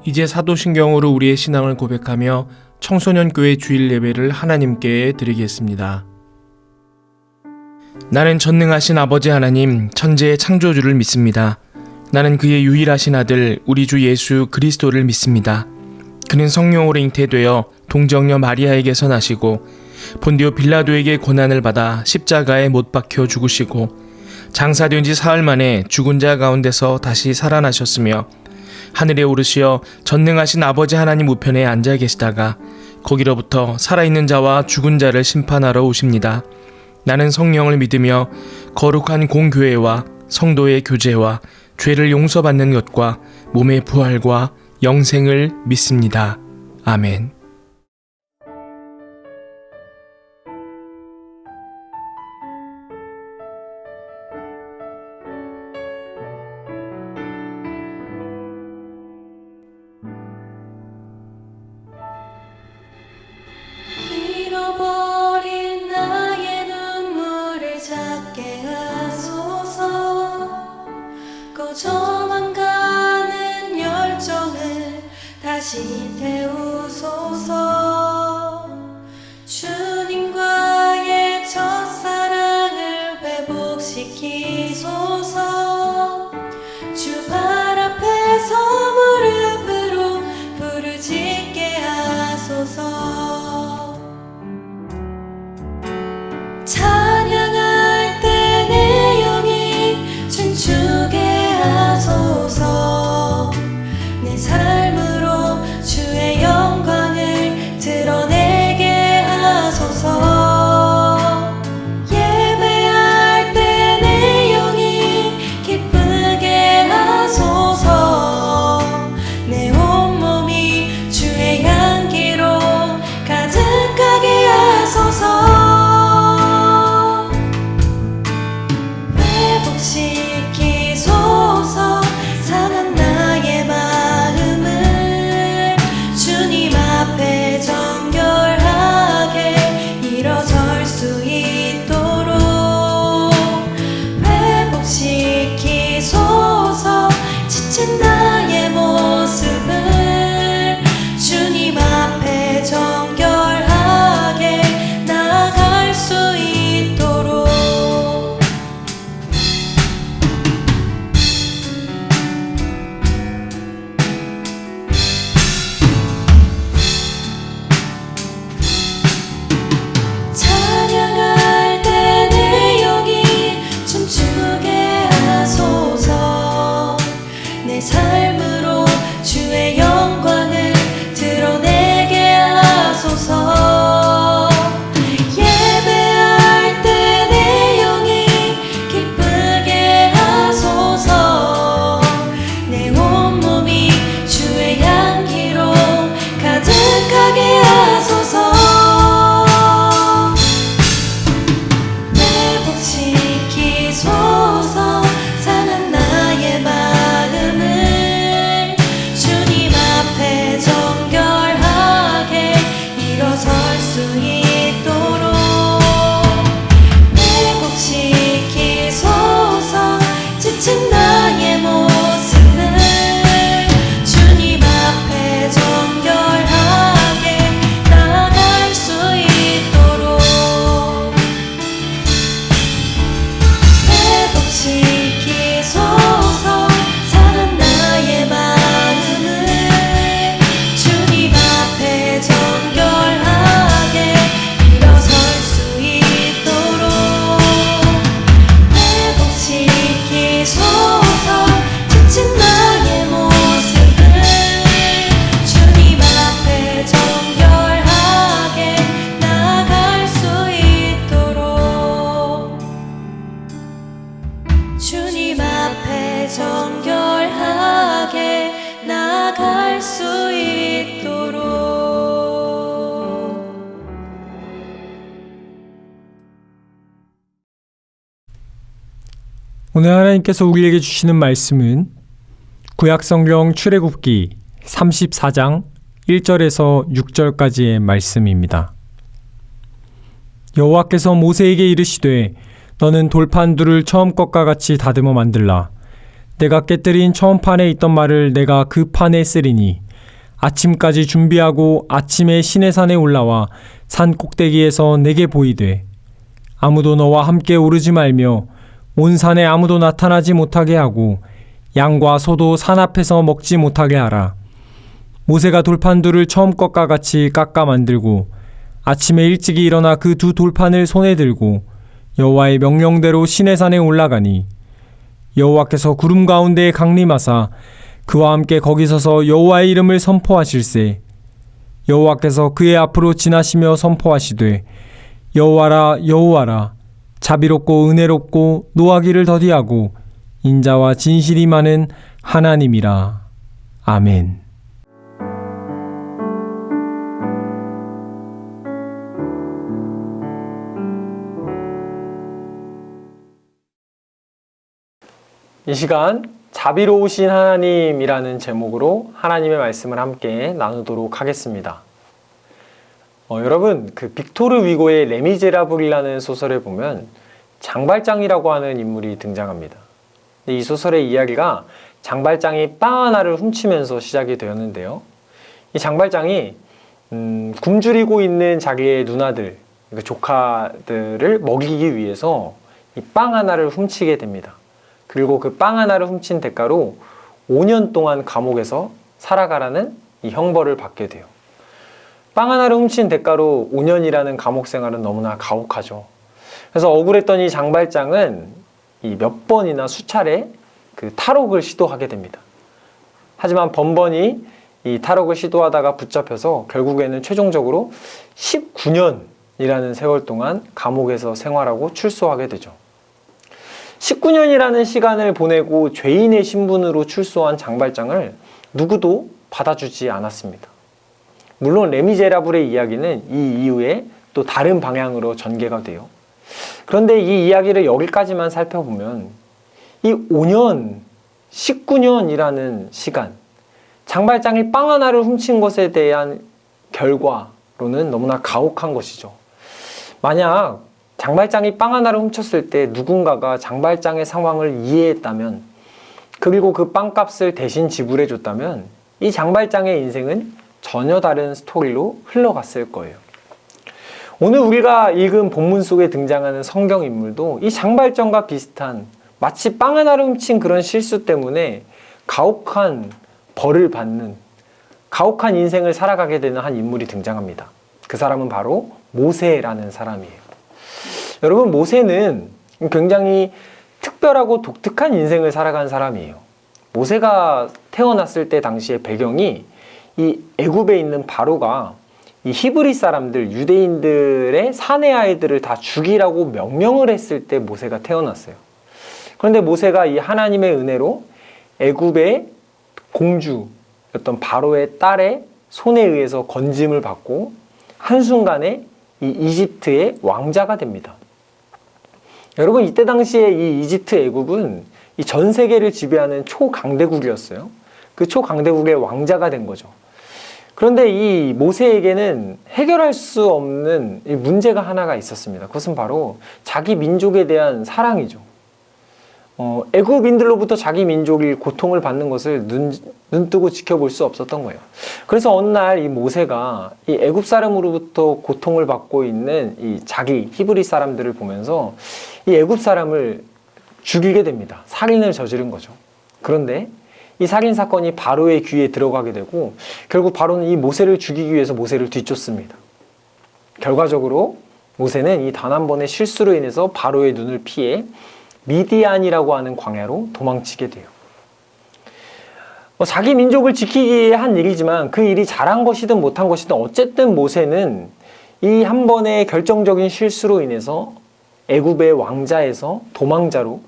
이제 사도신경으로 우리의 신앙을 고백하며 청소년교회 주일 예배를 하나님께 드리겠습니다. 나는 전능하신 아버지 하나님, 천지의 창조주를 믿습니다. 나는 그의 유일하신 아들, 우리 주 예수 그리스도를 믿습니다. 그는 성령으로 잉태되어 동정녀 마리아에게서 나시고 본디오 빌라도에게 고난을 받아 십자가에 못 박혀 죽으시고 장사된 지 사흘 만에 죽은 자 가운데서 다시 살아나셨으며 하늘에 오르시어 전능하신 아버지 하나님 우편에 앉아 계시다가 거기로부터 살아있는 자와 죽은 자를 심판하러 오십니다. 나는 성령을 믿으며 거룩한 공교회와 성도의 교제와 죄를 용서받는 것과 몸의 부활과 영생을 믿습니다. 아멘. 잃어버린 나의 눈물을 찾게 하소서. 꺼져만 가는 열정을 다시 태우소서. 주님과의 첫사랑을 회복시키소서. 주 발 앞에서 무릎으로 부르짖게 하소서. 찬양할 때 내 영이 춤추게 하소서. 내 삶으로 주의 영광을 드러내게 하소서. 예배할 때 내 영이 기쁘게 하소서. 내 온몸이 주의 향기로 가득하게 하소서. 회복시키소서. 상한 나의 마음을 주님 앞에 정결하게 일어설 수 있도록 회복시키소서. 지친 나의 모습을 주님 앞에 정결하게 나아갈 수 있도록 찬양할 때 내 영이 춤추게 하소서. 내 삶으로 주의 영광을 드러내게 하소서. 예배할 때 내 영이 기쁘게 하소서. 내 온몸이 주의 향기로 가득하게 하소서. 회복시키소서. 상한 나의 마음을 주님 앞에 정결하게 일어설 수 있도록 회복시키소서. 지친 나의 모습을 주님 앞에 정결하게 나아갈 수 있도록 회복시키소서. 상한 나의 마음을 주님 앞에 정결하게 일어설 수 있도록 회복시키소서. 지친 나의 모습을 주님 앞에 정결하게 나아갈 수 있도록 주님 앞에 정결하게 나아갈 수 있도록. 오늘 하나님께서 우리에게 주시는 말씀은 구약성경 출애굽기 34장 1절에서 6절까지의 말씀입니다. 여호와께서 모세에게 이르시되 너는 돌판두를 처음 것과 같이 다듬어 만들라. 내가 깨뜨린 처음 판에 있던 말을 내가 그 판에 쓰리니 아침까지 준비하고 아침에 시내산에 올라와 산 꼭대기에서 내게 보이되 아무도 너와 함께 오르지 말며 온 산에 아무도 나타나지 못하게 하고 양과 소도 산 앞에서 먹지 못하게 하라. 모세가 돌판들을 처음 것과 같이 깎아 만들고 아침에 일찍이 일어나 그 두 돌판을 손에 들고 여호와의 명령대로 시내산에 올라가니 여호와께서 구름 가운데에 강림하사 그와 함께 거기 서서 여호와의 이름을 선포하실세. 여호와께서 그의 앞으로 지나시며 선포하시되 여호와라 여호와라 자비롭고 은혜롭고 노하기를 더디하고 인자와 진실이 많은 하나님이라. 아멘. 이 시간 자비로우신 하나님이라는 제목으로 하나님의 말씀을 함께 나누도록 하겠습니다. 여러분, 그 빅토르 위고의 레미제라블이라는 소설에 보면 장발장이라고 하는 인물이 등장합니다. 이 소설의 이야기가 장발장이 빵 하나를 훔치면서 시작이 되었는데요. 이 장발장이 굶주리고 있는 자기의 누나들, 그러니까 조카들을 먹이기 위해서 이 빵 하나를 훔치게 됩니다. 그리고 그 빵 하나를 훔친 대가로 5년 동안 감옥에서 살아가라는 이 형벌을 받게 돼요. 빵 하나를 훔친 대가로 5년이라는 감옥 생활은 너무나 가혹하죠. 그래서 억울했던 이 장발장은 이 몇 번이나 수차례 그 탈옥을 시도하게 됩니다. 하지만 번번이 이 탈옥을 시도하다가 붙잡혀서 결국에는 최종적으로 19년이라는 세월 동안 감옥에서 생활하고 출소하게 되죠. 19년이라는 시간을 보내고 죄인의 신분으로 출소한 장발장을 누구도 받아주지 않았습니다. 물론 레미제라블의 이야기는 이 이후에 또 다른 방향으로 전개가 돼요. 그런데 이 이야기를 여기까지만 살펴보면 이 5년, 19년이라는 시간, 장발장이 빵 하나를 훔친 것에 대한 결과로는 너무나 가혹한 것이죠. 만약 장발장이 빵 하나를 훔쳤을 때 누군가가 장발장의 상황을 이해했다면, 그리고 그 빵값을 대신 지불해 줬다면 이 장발장의 인생은 전혀 다른 스토리로 흘러갔을 거예요. 오늘 우리가 읽은 본문 속에 등장하는 성경 인물도 이 장발장과 비슷한 마치 빵 하나를 훔친 그런 실수 때문에 가혹한 벌을 받는, 가혹한 인생을 살아가게 되는 한 인물이 등장합니다. 그 사람은 바로 모세라는 사람이에요. 여러분, 모세는 굉장히 특별하고 독특한 인생을 살아간 사람이에요. 모세가 태어났을 때 당시의 배경이 이 애굽에 있는 바로가 이 히브리 사람들, 유대인들의 사내 아이들을 다 죽이라고 명령을 했을 때 모세가 태어났어요. 그런데 모세가 이 하나님의 은혜로 애굽의 공주였던 바로의 딸의 손에 의해서 건짐을 받고 한순간에 이 이집트의 왕자가 됩니다. 여러분, 이때 당시에 이 이집트 애굽은 이 전 세계를 지배하는 초강대국이었어요. 그 초강대국의 왕자가 된 거죠. 그런데 이 모세에게는 해결할 수 없는 이 문제가 하나가 있었습니다. 그것은 바로 자기 민족에 대한 사랑이죠. 애굽인들로부터 자기 민족이 고통을 받는 것을 눈뜨고 지켜볼 수 없었던 거예요. 그래서 어느 날 이 모세가 이 애굽 사람으로부터 고통을 받고 있는 이 자기 히브리 사람들을 보면서 이 애굽 사람을 죽이게 됩니다. 살인을 저지른 거죠. 그런데 이 살인 사건이 바로의 귀에 들어가게 되고 결국 바로는 이 모세를 죽이기 위해서 모세를 뒤쫓습니다. 결과적으로 모세는 이 단 한 번의 실수로 인해서 바로의 눈을 피해 미디안이라고 하는 광야로 도망치게 돼요. 자기 민족을 지키기 위해 한 일이지만 그 일이 잘한 것이든 못한 것이든 어쨌든 모세는 이 한 번의 결정적인 실수로 인해서 애굽의 왕자에서 도망자로,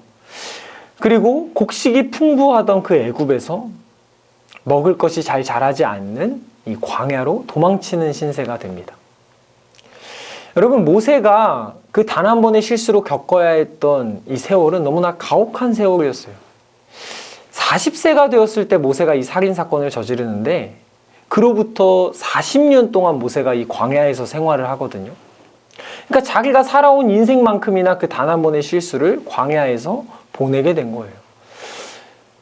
그리고 곡식이 풍부하던 그 애굽에서 먹을 것이 잘 자라지 않는 이 광야로 도망치는 신세가 됩니다. 여러분, 모세가 그 단 한 번의 실수로 겪어야 했던 이 세월은 너무나 가혹한 세월이었어요. 40세가 되었을 때 모세가 이 살인 사건을 저지르는데 그로부터 40년 동안 모세가 이 광야에서 생활을 하거든요. 그러니까 자기가 살아온 인생만큼이나 그 단 한 번의 실수를 광야에서 보내게 된 거예요.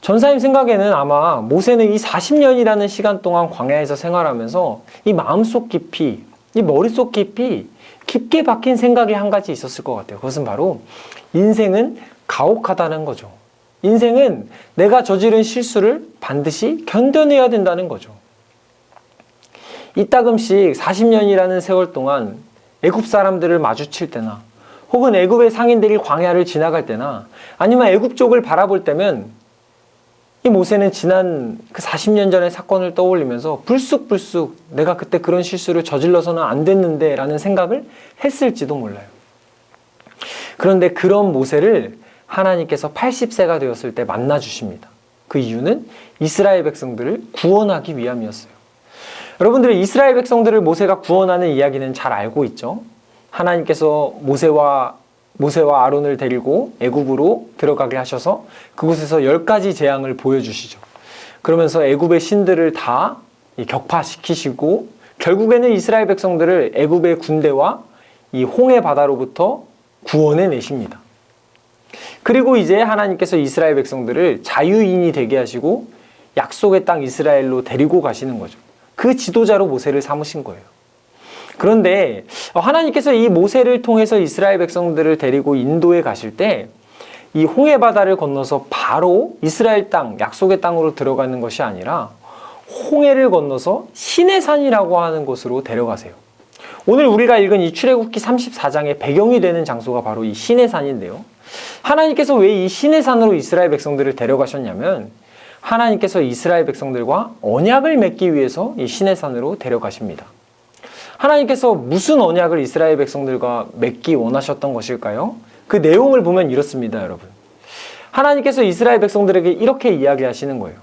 전사님 생각에는 아마 모세는 이 40년이라는 시간 동안 광야에서 생활하면서 이 마음속 깊이, 이 머릿속 깊이 깊게 박힌 생각이 한 가지 있었을 것 같아요. 그것은 바로 인생은 가혹하다는 거죠. 인생은 내가 저지른 실수를 반드시 견뎌내야 된다는 거죠. 이따금씩 40년이라는 세월 동안 애굽 사람들을 마주칠 때나 혹은 애굽의 상인들이 광야를 지나갈 때나 아니면 애굽 쪽을 바라볼 때면 이 모세는 지난 그 40년 전의 사건을 떠올리면서 불쑥불쑥 내가 그때 그런 실수를 저질러서는 안 됐는데 라는 생각을 했을지도 몰라요. 그런데 그런 모세를 하나님께서 80세가 되었을 때 만나 주십니다. 그 이유는 이스라엘 백성들을 구원하기 위함이었어요. 여러분들이 이스라엘 백성들을 모세가 구원하는 이야기는 잘 알고 있죠. 하나님께서 모세와 아론을 데리고 애굽으로 들어가게 하셔서 그곳에서 10가지 재앙을 보여주시죠. 그러면서 애굽의 신들을 다 격파시키시고 결국에는 이스라엘 백성들을 애굽의 군대와 이 홍해 바다로부터 구원해 내십니다. 그리고 이제 하나님께서 이스라엘 백성들을 자유인이 되게 하시고 약속의 땅 이스라엘로 데리고 가시는 거죠. 그 지도자로 모세를 삼으신 거예요. 그런데 하나님께서 이 모세를 통해서 이스라엘 백성들을 데리고 인도에 가실 때 이 홍해 바다를 건너서 바로 이스라엘 땅, 약속의 땅으로 들어가는 것이 아니라 홍해를 건너서 시내산이라고 하는 곳으로 데려가세요. 오늘 우리가 읽은 이 출애굽기 34장의 배경이 되는 장소가 바로 이 시내산인데요. 하나님께서 왜 이 시내산으로 이스라엘 백성들을 데려가셨냐면 하나님께서 이스라엘 백성들과 언약을 맺기 위해서 이 시내산으로 데려가십니다. 하나님께서 무슨 언약을 이스라엘 백성들과 맺기 원하셨던 것일까요? 그 내용을 보면 이렇습니다, 여러분. 하나님께서 이스라엘 백성들에게 이렇게 이야기하시는 거예요.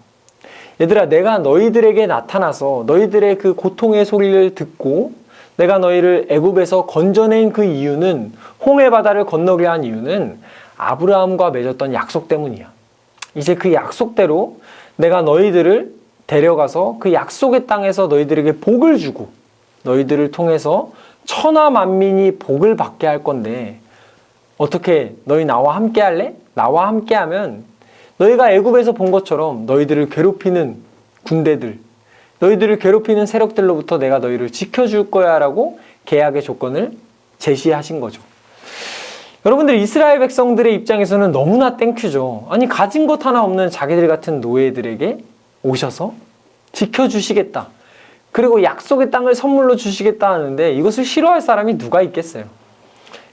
얘들아, 내가 너희들에게 나타나서 너희들의 그 고통의 소리를 듣고 내가 너희를 애굽에서 건져낸 그 이유는, 홍해 바다를 건너게 한 이유는 아브라함과 맺었던 약속 때문이야. 이제 그 약속대로 내가 너희들을 데려가서 그 약속의 땅에서 너희들에게 복을 주고 너희들을 통해서 천하 만민이 복을 받게 할 건데 어떻게 너희 나와 함께 할래? 나와 함께 하면 너희가 애굽에서 본 것처럼 너희들을 괴롭히는 군대들, 너희들을 괴롭히는 세력들로부터 내가 너희를 지켜줄 거야 라고 계약의 조건을 제시하신 거죠. 여러분들, 이스라엘 백성들의 입장에서는 너무나 땡큐죠. 아니, 가진 것 하나 없는 자기들 같은 노예들에게 오셔서 지켜주시겠다, 그리고 약속의 땅을 선물로 주시겠다 하는데 이것을 싫어할 사람이 누가 있겠어요.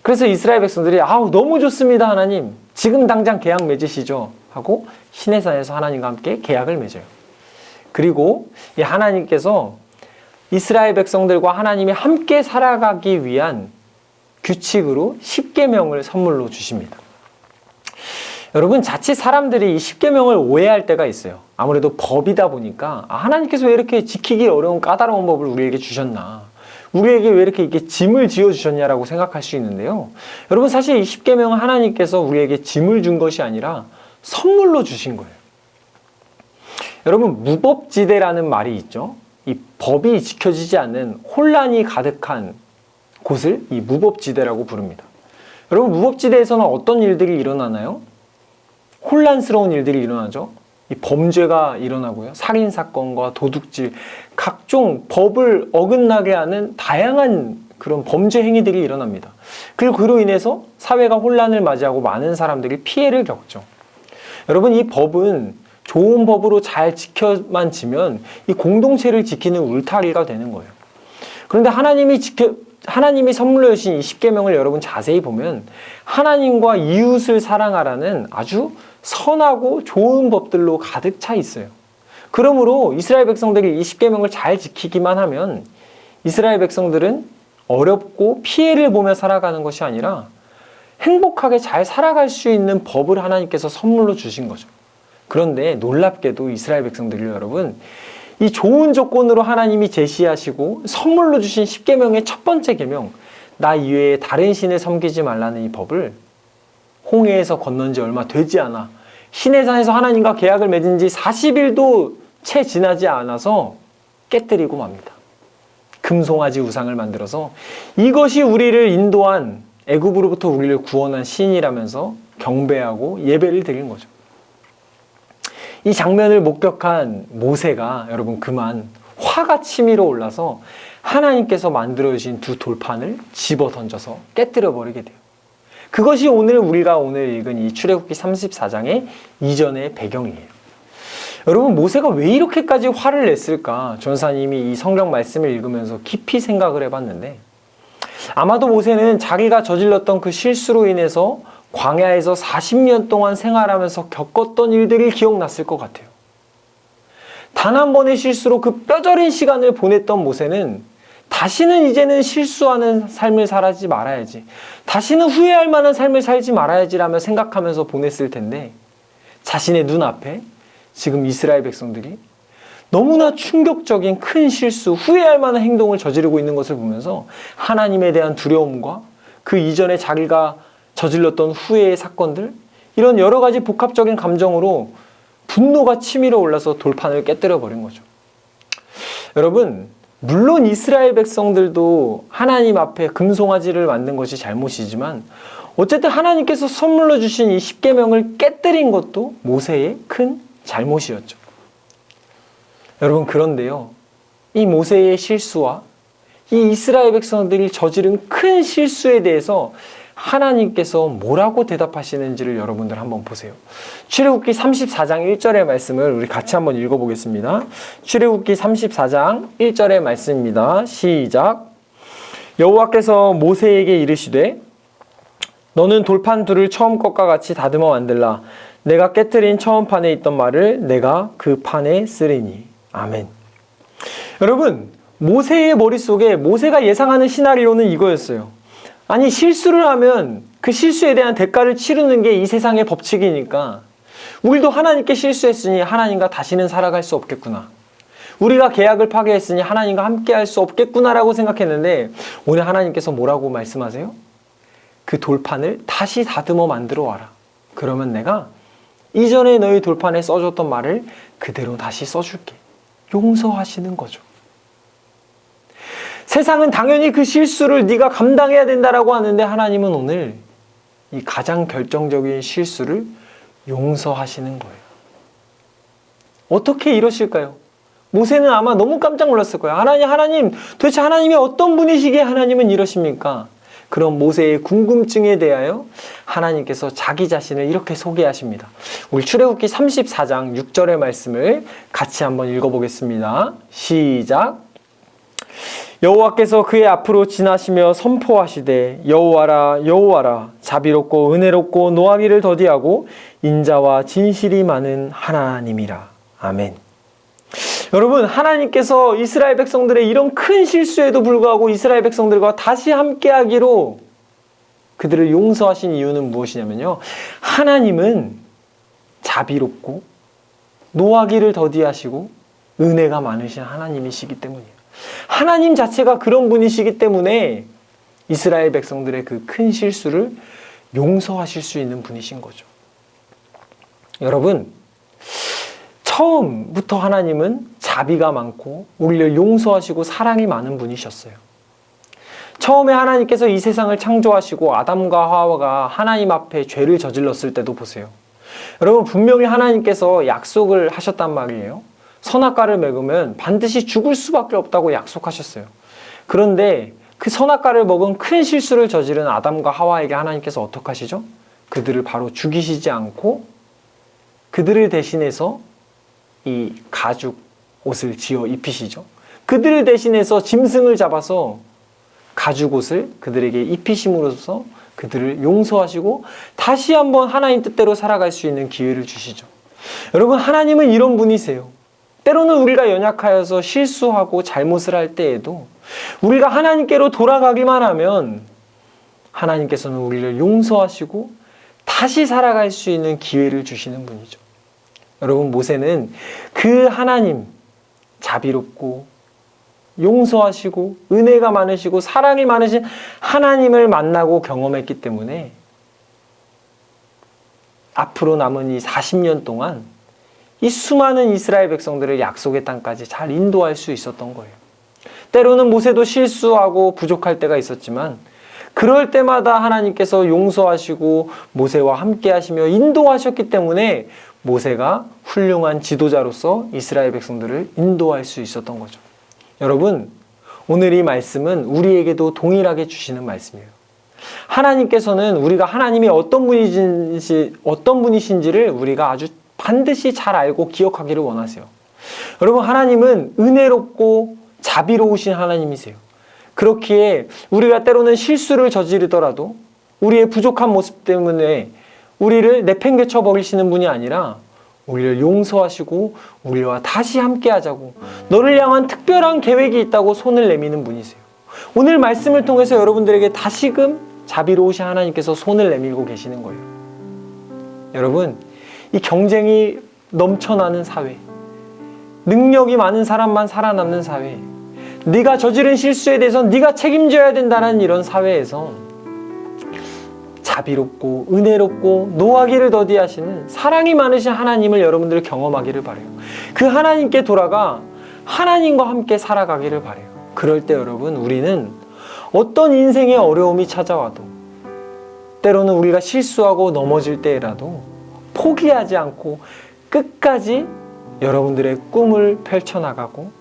그래서 이스라엘 백성들이 아우 너무 좋습니다 하나님, 지금 당장 계약 맺으시죠 하고 시내산에서 하나님과 함께 계약을 맺어요. 그리고 이 하나님께서 이스라엘 백성들과 하나님이 함께 살아가기 위한 규칙으로 10계명을 선물로 주십니다. 여러분, 자칫 사람들이 이 10계명을 오해할 때가 있어요. 아무래도 법이다 보니까 하나님께서 왜 이렇게 지키기 어려운 까다로운 법을 우리에게 주셨나, 우리에게 왜 이렇게 짐을 지어주셨냐라고 생각할 수 있는데요. 여러분, 사실 이 10계명은 하나님께서 우리에게 짐을 준 것이 아니라 선물로 주신 거예요. 여러분, 무법지대라는 말이 있죠. 이 법이 지켜지지 않는 혼란이 가득한 곳을 이 무법지대라고 부릅니다. 여러분, 무법지대에서는 어떤 일들이 일어나나요? 혼란스러운 일들이 일어나죠. 이 범죄가 일어나고요. 살인사건과 도둑질, 각종 법을 어긋나게 하는 다양한 그런 범죄 행위들이 일어납니다. 그리고 그로 인해서 사회가 혼란을 맞이하고 많은 사람들이 피해를 겪죠. 여러분, 이 법은 좋은 법으로 잘 지켜만 지면 이 공동체를 지키는 울타리가 되는 거예요. 그런데 하나님이 선물로 주신 이 10계명을 여러분 자세히 보면 하나님과 이웃을 사랑하라는 아주 선하고 좋은 법들로 가득 차 있어요. 그러므로 이스라엘 백성들이 이 10계명을 잘 지키기만 하면 이스라엘 백성들은 어렵고 피해를 보며 살아가는 것이 아니라 행복하게 잘 살아갈 수 있는 법을 하나님께서 선물로 주신 거죠. 그런데 놀랍게도 이스라엘 백성들이 여러분, 이 좋은 조건으로 하나님이 제시하시고 선물로 주신 10계명의 첫 번째 계명, 나 이외에 다른 신을 섬기지 말라는 이 법을 홍해에서 건넌 지 얼마 되지 않아, 시내산에서 하나님과 계약을 맺은 지 40일도 채 지나지 않아서 깨뜨리고 맙니다. 금송아지 우상을 만들어서 이것이 우리를 인도한, 애굽으로부터 우리를 구원한 신이라면서 경배하고 예배를 드린 거죠. 이 장면을 목격한 모세가 여러분 그만 화가 치밀어 올라서 하나님께서 만들어주신 두 돌판을 집어 던져서 깨뜨려 버리게 돼요. 그것이 우리가 오늘 읽은 이 출애굽기 34장의 이전의 배경이에요. 여러분, 모세가 왜 이렇게까지 화를 냈을까? 전사님이 이 성경 말씀을 읽으면서 깊이 생각을 해봤는데, 아마도 모세는 자기가 저질렀던 그 실수로 인해서 광야에서 40년 동안 생활하면서 겪었던 일들이 기억났을 것 같아요. 단 한 번의 실수로 그 뼈저린 시간을 보냈던 모세는 다시는 이제는 실수하는 삶을 살지 말아야지, 다시는 후회할 만한 삶을 살지 말아야지라며 생각하면서 보냈을 텐데, 자신의 눈앞에 지금 이스라엘 백성들이 너무나 충격적인 큰 실수, 후회할 만한 행동을 저지르고 있는 것을 보면서 하나님에 대한 두려움과 그 이전에 자기가 저질렀던 후회의 사건들, 이런 여러 가지 복합적인 감정으로 분노가 치밀어 올라서 돌판을 깨뜨려 버린 거죠. 여러분, 물론 이스라엘 백성들도 하나님 앞에 금송아지를 만든 것이 잘못이지만 어쨌든 하나님께서 선물로 주신 이 십계명을 깨뜨린 것도 모세의 큰 잘못이었죠. 여러분, 그런데요, 이 모세의 실수와 이 이스라엘 백성들이 저지른 큰 실수에 대해서 하나님께서 뭐라고 대답하시는지를 여러분들 한번 보세요. 출애굽기 34장 1절의 말씀을 우리 같이 한번 읽어보겠습니다. 출애굽기 34장 1절의 말씀입니다. 시작. 여호와께서 모세에게 이르시되 너는 돌판 둘을 처음 것과 같이 다듬어 만들라. 내가 깨트린 처음 판에 있던 말을 내가 그 판에 쓰리니. 아멘. 여러분, 모세의 머릿속에 모세가 예상하는 시나리오는 이거였어요. 아니, 실수를 하면 그 실수에 대한 대가를 치르는 게 이 세상의 법칙이니까 우리도 하나님께 실수했으니 하나님과 다시는 살아갈 수 없겠구나. 우리가 계약을 파괴했으니 하나님과 함께 할 수 없겠구나라고 생각했는데 오늘 하나님께서 뭐라고 말씀하세요? 그 돌판을 다시 다듬어 만들어 와라. 그러면 내가 이전에 너희 돌판에 써줬던 말을 그대로 다시 써줄게. 용서하시는 거죠. 세상은 당연히 그 실수를 네가 감당해야 된다라고 하는데 하나님은 오늘 이 가장 결정적인 실수를 용서하시는 거예요. 어떻게 이러실까요? 모세는 아마 너무 깜짝 놀랐을 거예요. 하나님, 도대체 하나님이 어떤 분이시기에 하나님은 이러십니까? 그런 모세의 궁금증에 대하여 하나님께서 자기 자신을 이렇게 소개하십니다. 우리 출애굽기 34장 6절의 말씀을 같이 한번 읽어보겠습니다. 시작. 여호와께서 그의 앞으로 지나시며 선포하시되 여호와라 여호와라 자비롭고 은혜롭고 노하기를 더디하고 인자와 진실이 많은 하나님이라. 아멘. 여러분, 하나님께서 이스라엘 백성들의 이런 큰 실수에도 불구하고 이스라엘 백성들과 다시 함께하기로 그들을 용서하신 이유는 무엇이냐면요, 하나님은 자비롭고 노하기를 더디하시고 은혜가 많으신 하나님이시기 때문이에요. 하나님 자체가 그런 분이시기 때문에 이스라엘 백성들의 그 큰 실수를 용서하실 수 있는 분이신 거죠. 여러분, 처음부터 하나님은 자비가 많고 우리를 용서하시고 사랑이 많은 분이셨어요. 처음에 하나님께서 이 세상을 창조하시고 아담과 하와가 하나님 앞에 죄를 저질렀을 때도 보세요. 여러분, 분명히 하나님께서 약속을 하셨단 말이에요. 선악과를 먹으면 반드시 죽을 수밖에 없다고 약속하셨어요. 그런데 그 선악과를 먹은 큰 실수를 저지른 아담과 하와에게 하나님께서 어떻게 하시죠? 그들을 바로 죽이시지 않고 그들을 대신해서 이 가죽 옷을 지어 입히시죠. 그들을 대신해서 짐승을 잡아서 가죽 옷을 그들에게 입히심으로써 그들을 용서하시고 다시 한번 하나님 뜻대로 살아갈 수 있는 기회를 주시죠. 여러분, 하나님은 이런 분이세요. 때로는 우리가 연약하여서 실수하고 잘못을 할 때에도 우리가 하나님께로 돌아가기만 하면 하나님께서는 우리를 용서하시고 다시 살아갈 수 있는 기회를 주시는 분이죠. 여러분, 모세는 그 하나님, 자비롭고 용서하시고 은혜가 많으시고 사랑이 많으신 하나님을 만나고 경험했기 때문에 앞으로 남은 이 40년 동안 이 수많은 이스라엘 백성들을 약속의 땅까지 잘 인도할 수 있었던 거예요. 때로는 모세도 실수하고 부족할 때가 있었지만 그럴 때마다 하나님께서 용서하시고 모세와 함께 하시며 인도하셨기 때문에 모세가 훌륭한 지도자로서 이스라엘 백성들을 인도할 수 있었던 거죠. 여러분, 오늘 이 말씀은 우리에게도 동일하게 주시는 말씀이에요. 하나님께서는 우리가 하나님이 어떤 분이신지를 우리가 아주 반드시 잘 알고 기억하기를 원하세요. 여러분, 하나님은 은혜롭고 자비로우신 하나님이세요. 그렇기에 우리가 때로는 실수를 저지르더라도 우리의 부족한 모습 때문에 우리를 내팽개쳐 버리시는 분이 아니라 우리를 용서하시고 우리와 다시 함께 하자고, 너를 향한 특별한 계획이 있다고 손을 내미는 분이세요. 오늘 말씀을 통해서 여러분들에게 다시금 자비로우신 하나님께서 손을 내밀고 계시는 거예요. 여러분, 이 경쟁이 넘쳐나는 사회, 능력이 많은 사람만 살아남는 사회, 네가 저지른 실수에 대해서 네가 책임져야 된다는 이런 사회에서 자비롭고 은혜롭고 노하기를 더디하시는 사랑이 많으신 하나님을 여러분들이 경험하기를 바라요. 그 하나님께 돌아가 하나님과 함께 살아가기를 바라요. 그럴 때 여러분, 우리는 어떤 인생의 어려움이 찾아와도, 때로는 우리가 실수하고 넘어질 때라도 포기하지 않고 끝까지 여러분들의 꿈을 펼쳐나가고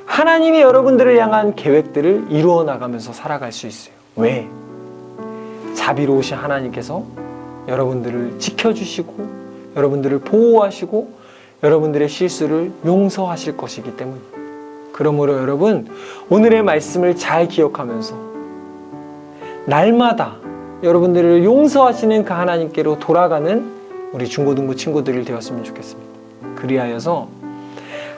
하나님이 여러분들을 향한 계획들을 이루어 나가면서 살아갈 수 있어요. 왜? 자비로우신 하나님께서 여러분들을 지켜주시고 여러분들을 보호하시고 여러분들의 실수를 용서하실 것이기 때문이에요. 그러므로 여러분, 오늘의 말씀을 잘 기억하면서 날마다 여러분들을 용서하시는 그 하나님께로 돌아가는 우리 중고등부 친구들이 되었으면 좋겠습니다. 그리하여서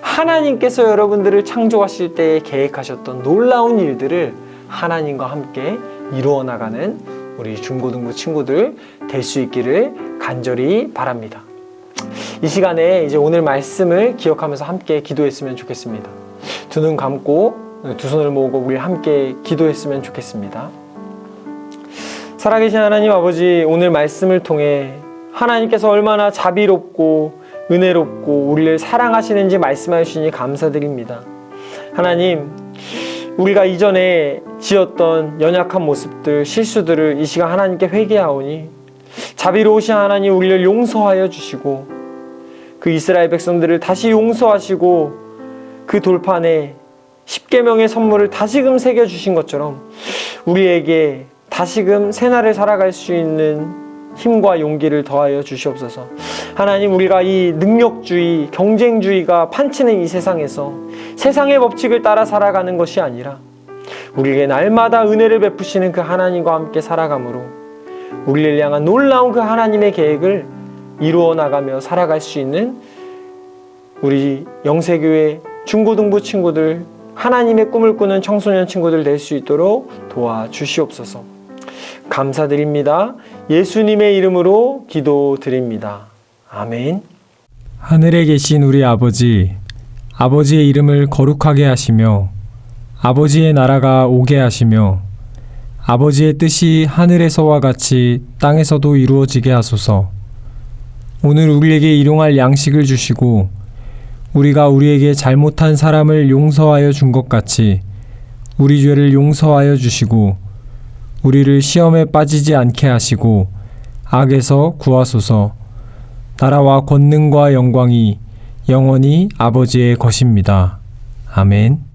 하나님께서 여러분들을 창조하실 때에 계획하셨던 놀라운 일들을 하나님과 함께 이루어 나가는 우리 중고등부 친구들 될 수 있기를 간절히 바랍니다. 이 시간에 이제 오늘 말씀을 기억하면서 함께 기도했으면 좋겠습니다. 두 눈 감고 두 손을 모으고 우리 함께 기도했으면 좋겠습니다. 살아계신 하나님 아버지, 오늘 말씀을 통해 하나님께서 얼마나 자비롭고 은혜롭고 우리를 사랑하시는지 말씀해 주시니 감사드립니다. 하나님, 우리가 이전에 지었던 연약한 모습들, 실수들을 이 시간 하나님께 회개하오니 자비로우신 하나님, 우리를 용서하여 주시고 그 이스라엘 백성들을 다시 용서하시고 그 돌판에 십계명의 선물을 다시금 새겨주신 것처럼 우리에게 다시금 새날을 살아갈 수 있는 힘과 용기를 더하여 주시옵소서. 하나님, 우리가 이 능력주의, 경쟁주의가 판치는 이 세상에서 세상의 법칙을 따라 살아가는 것이 아니라 우리에게 날마다 은혜를 베푸시는 그 하나님과 함께 살아감으로 우리를 향한 놀라운 그 하나님의 계획을 이루어 나가며 살아갈 수 있는 우리 영세교회 중고등부 친구들, 하나님의 꿈을 꾸는 청소년 친구들 될 수 있도록 도와주시옵소서. 감사드립니다. 예수님의 이름으로 기도드립니다. 아멘. 하늘에 계신 우리 아버지, 아버지의 이름을 거룩하게 하시며 아버지의 나라가 오게 하시며 아버지의 뜻이 하늘에서와 같이 땅에서도 이루어지게 하소서. 오늘 우리에게 일용할 양식을 주시고 우리가 우리에게 잘못한 사람을 용서하여 준 것 같이 우리 죄를 용서하여 주시고 우리를 시험에 빠지지 않게 하시고 악에서 구하소서. 나라와 권능과 영광이 영원히 아버지의 것입니다. 아멘.